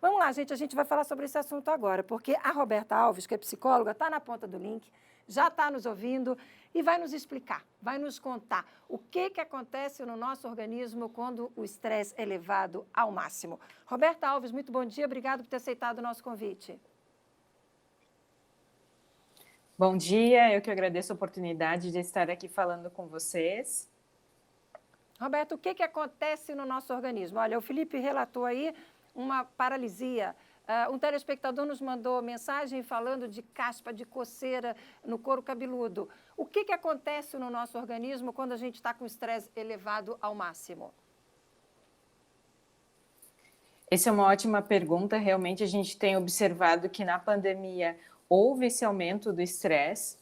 Vamos lá, gente, a gente vai falar sobre esse assunto agora, porque a Roberta Alves, que é psicóloga, está na ponta do link, já está nos ouvindo e vai nos explicar, vai nos contar o que acontece no nosso organismo quando o estresse é levado ao máximo. Roberta Alves, muito bom dia, obrigado por ter aceitado o nosso convite. Bom dia, eu que agradeço a oportunidade de estar aqui falando com vocês. Roberto, o que acontece no nosso organismo? Olha, o Felipe relatou aí uma paralisia. Um telespectador nos mandou mensagem falando de caspa, de coceira no couro cabeludo. O que acontece no nosso organismo quando a gente está com estresse elevado ao máximo? Essa é uma ótima pergunta. Realmente a gente tem observado que na pandemia houve esse aumento do estresse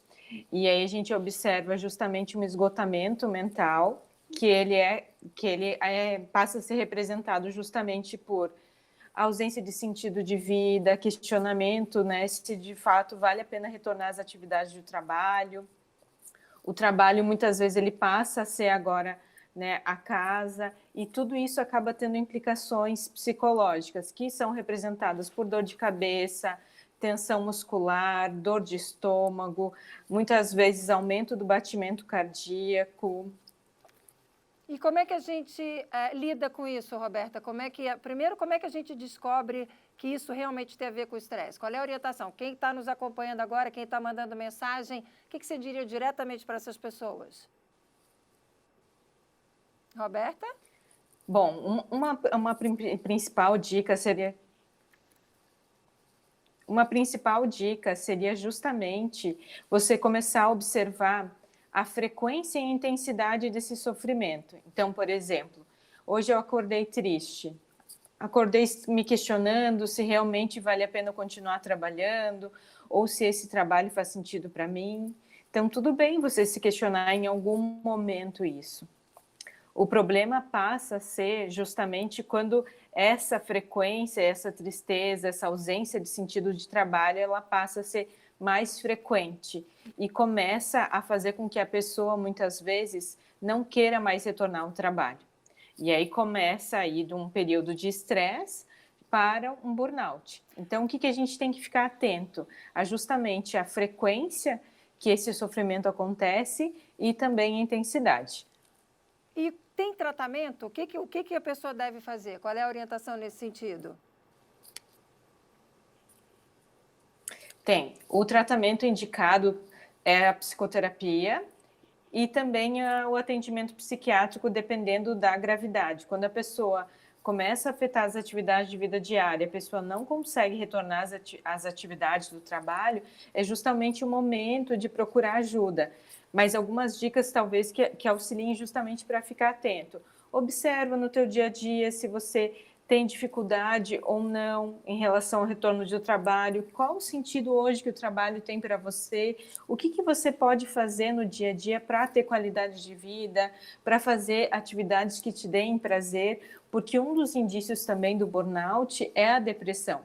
e aí a gente observa justamente um esgotamento mental passa a ser representado justamente por ausência de sentido de vida, questionamento, né, se de fato vale a pena retornar às atividades do trabalho. O trabalho muitas vezes ele passa a ser agora, né, a casa, e tudo isso acaba tendo implicações psicológicas que são representadas por dor de cabeça, tensão muscular, dor de estômago, muitas vezes aumento do batimento cardíaco. E como é que a gente lida com isso, Roberta? Primeiro, como é que a gente descobre que isso realmente tem a ver com o estresse? Qual é a orientação? Quem está nos acompanhando agora, quem está mandando mensagem, o que você diria diretamente para essas pessoas? Roberta? Bom, uma principal dica seria... Uma principal dica seria justamente você começar a observar a frequência e intensidade desse sofrimento. Então, por exemplo, hoje eu acordei triste, acordei me questionando se realmente vale a pena continuar trabalhando ou se esse trabalho faz sentido para mim. Então, tudo bem você se questionar em algum momento isso. O problema passa a ser justamente quando essa frequência, essa tristeza, essa ausência de sentido de trabalho, ela passa a ser mais frequente e começa a fazer com que a pessoa, muitas vezes, não queira mais retornar ao trabalho. E aí começa a ir de um período de estresse para um burnout. Então, o que a gente tem que ficar atento? A justamente a frequência que esse sofrimento acontece e também a intensidade. E tem tratamento? O que a pessoa deve fazer? Qual é a orientação nesse sentido? Tem. O tratamento indicado é a psicoterapia e também o atendimento psiquiátrico, dependendo da gravidade. Quando a pessoa começa a afetar as atividades de vida diária, a pessoa não consegue retornar às atividades do trabalho, é justamente o momento de procurar ajuda. Mas algumas dicas talvez que auxiliem justamente para ficar atento. Observa no teu dia a dia se você tem dificuldade ou não em relação ao retorno do trabalho, qual o sentido hoje que o trabalho tem para você, o que você pode fazer no dia a dia para ter qualidade de vida, para fazer atividades que te deem prazer, porque um dos indícios também do burnout é a depressão.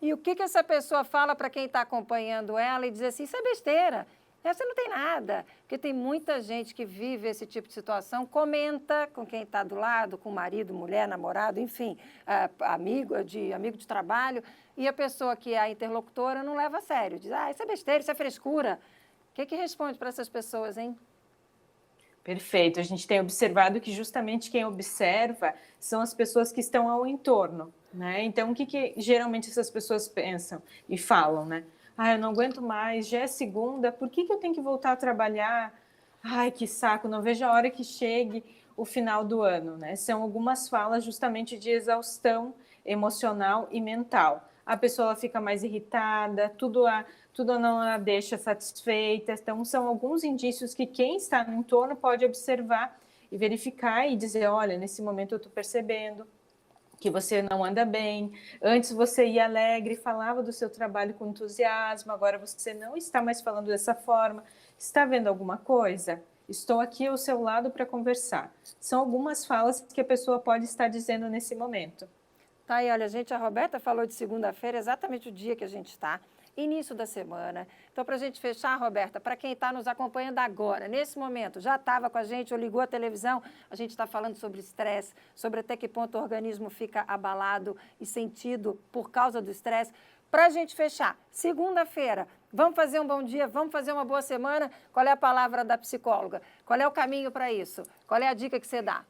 E o que essa pessoa fala para quem está acompanhando ela e diz assim, isso é besteira, você não tem nada. Porque tem muita gente que vive esse tipo de situação, comenta com quem está do lado, com marido, mulher, namorado, enfim, amigo de trabalho, e a pessoa que é a interlocutora não leva a sério, diz, isso é besteira, isso é frescura. O que responde para essas pessoas, hein? Perfeito, a gente tem observado que justamente quem observa são as pessoas que estão ao entorno, né? Então, o que geralmente essas pessoas pensam e falam, né? Eu não aguento mais, já é segunda, por que eu tenho que voltar a trabalhar? Ai, que saco, não vejo a hora que chegue o final do ano, né? São algumas falas justamente de exaustão emocional e mental. A pessoa fica mais irritada, tudo não a deixa satisfeita. Então, são alguns indícios que quem está no entorno pode observar e verificar e dizer, olha, nesse momento eu estou percebendo que você não anda bem, antes você ia alegre, falava do seu trabalho com entusiasmo, agora você não está mais falando dessa forma, está vendo alguma coisa? Estou aqui ao seu lado para conversar. São algumas falas que a pessoa pode estar dizendo nesse momento. Tá aí, olha, a Roberta falou de segunda-feira, exatamente o dia que a gente está. início da semana. Então, para a gente fechar, Roberta, para quem está nos acompanhando agora, nesse momento, já estava com a gente ou ligou a televisão, a gente está falando sobre estresse, sobre até que ponto o organismo fica abalado e sentido por causa do estresse. Para a gente fechar, segunda-feira, vamos fazer um bom dia, vamos fazer uma boa semana. Qual é a palavra da psicóloga? Qual é o caminho para isso? Qual é a dica que você dá?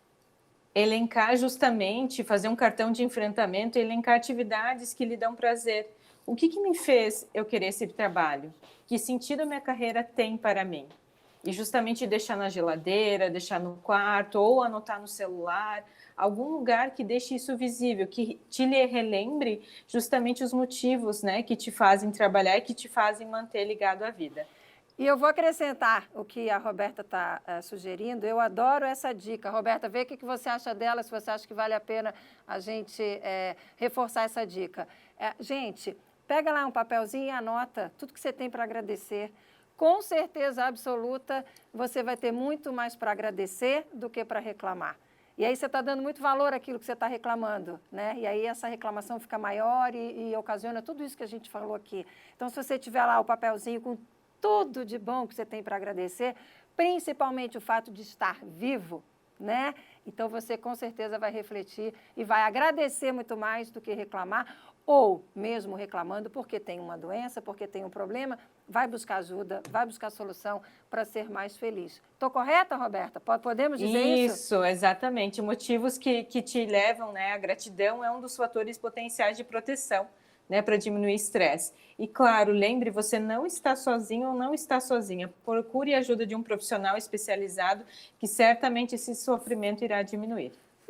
Elencar justamente, fazer um cartão de enfrentamento, elencar atividades que lhe dão prazer. O que me fez eu querer esse trabalho? Que sentido a minha carreira tem para mim? E justamente deixar na geladeira, deixar no quarto ou anotar no celular, algum lugar que deixe isso visível, que te relembre justamente os motivos, né, que te fazem trabalhar e que te fazem manter ligado à vida. E eu vou acrescentar o que a Roberta está sugerindo. Eu adoro essa dica. Roberta, vê o que você acha dela, se você acha que vale a pena a gente reforçar essa dica. Gente, pega lá um papelzinho e anota tudo que você tem para agradecer. Com certeza absoluta, você vai ter muito mais para agradecer do que para reclamar. E aí você está dando muito valor àquilo que você está reclamando, né? E aí essa reclamação fica maior e ocasiona tudo isso que a gente falou aqui. Então, se você tiver lá o papelzinho com tudo de bom que você tem para agradecer, principalmente o fato de estar vivo, né? Então, você com certeza vai refletir e vai agradecer muito mais do que reclamar, ou mesmo reclamando porque tem uma doença, porque tem um problema, vai buscar ajuda, vai buscar solução para ser mais feliz. Estou correta, Roberta? Podemos dizer isso? Isso, exatamente. Motivos que te levam, né? A gratidão é um dos fatores potenciais de proteção, né, para diminuir estresse. E claro, lembre, você não está sozinho ou não está sozinha. Procure a ajuda de um profissional especializado que certamente esse sofrimento irá diminuir.